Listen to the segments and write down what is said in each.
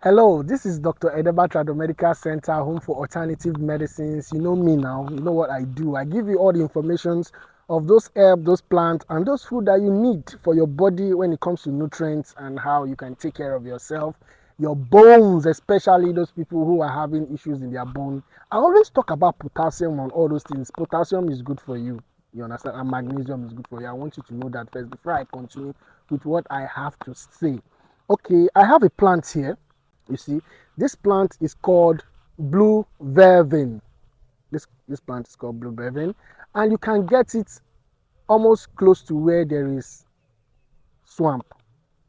Hello, this is Dr. Edheba Tradomedical Center, home for alternative medicines. You know me now, you know what I do. I give you all the informations of those herbs, those plants, and those food that you need for your body when it comes to nutrients and how you can take care of yourself, your bones, especially those people who are having issues in their bone. I always talk about potassium and all those things. Potassium is good for you. You understand? And magnesium is good for you. I want you to know that first before I continue with what I have to say. Okay, I have a plant here. You see, this plant is called blue vervain. This plant is called blue vervain, and you can get it almost close to where there is swamp.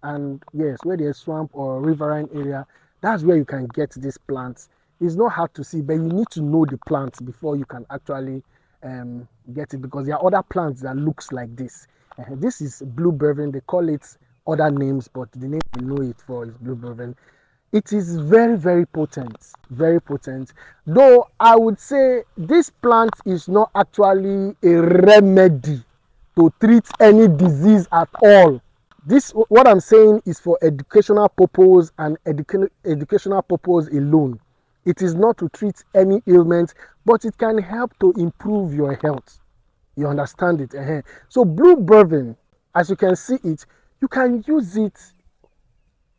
And yes, where there's swamp or riverine area, that's where you can get this plant. It's not hard to see, but you need to know the plant before you can actually get it, because there are other plants that looks like this. This is blue vervain. They call it other names, but the name we know it for is blue vervain. It is very, very potent, very potent. Though I would say this plant is not actually a remedy to treat any disease at all. This, what I'm saying, is for educational purpose and educational purpose alone. It is not to treat any ailment, but it can help to improve your health. You understand it? So blue vervain, as you can see it, you can use it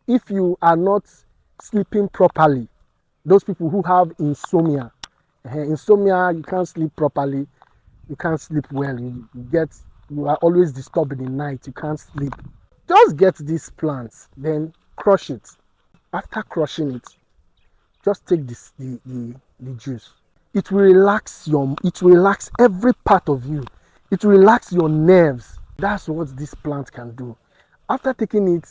if you are not sleeping properly. Those people who have insomnia, insomnia, you can't sleep properly, you can't sleep well, you are always disturbed in the night, you can't sleep. Just get this plant, then crush it. After crushing it, just take the juice. It will relax every part of you. It will relax your nerves. That's what this plant can do. After taking it,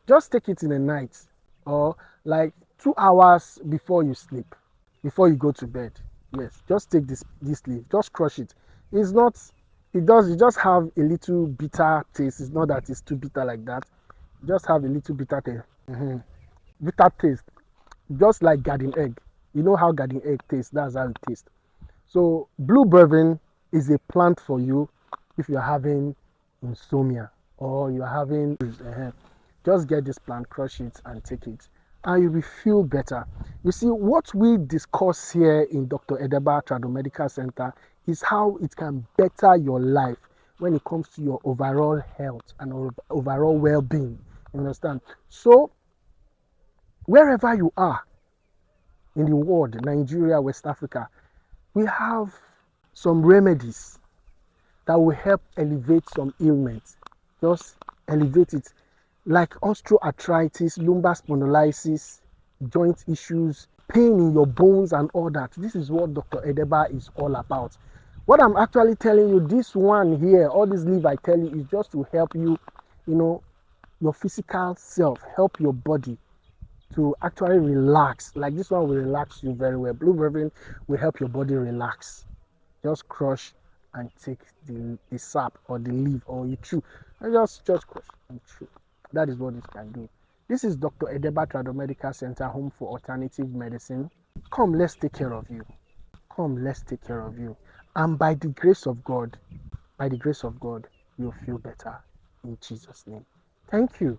just take it in the night, or like 2 hours before you sleep, before you go to bed. Yes, just take this leaf, just crush it. It just have a little bitter taste. It's not that it's too bitter like that. Just have a little bitter taste. Bitter taste, just like garden egg. You know how garden egg tastes? That's how it tastes. So blue vervain is a plant for you if you're having insomnia or you're having just get this plant, crush it, and take it, and you will feel better. You see, what we discuss here in Dr. Edheba Tradomedical Center is how it can better your life when it comes to your overall health and overall well-being. You understand? So, wherever you are in the world, Nigeria, West Africa, we have some remedies that will help elevate some ailments. Just elevate it, like osteoarthritis, lumbar spondylosis, joint issues, pain in your bones and all that. This is what Dr. Edheba is all about. What I'm actually telling you, this one here, all this leaf I tell you, is just to help you, your physical self, help your body to actually relax. Like this one will relax you very well. Blue vervain will help your body relax. Just crush and take the sap or the leaf, or you chew. And just crush and chew. That is what it can do. This is Dr. Edheba Tradomedical Center, home for alternative medicine. Come, let's take care of you. Come, let's take care of you. And by the grace of God, you'll feel better in Jesus' name. Thank you,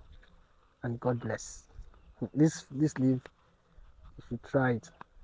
and God bless. This leaf, you should try it.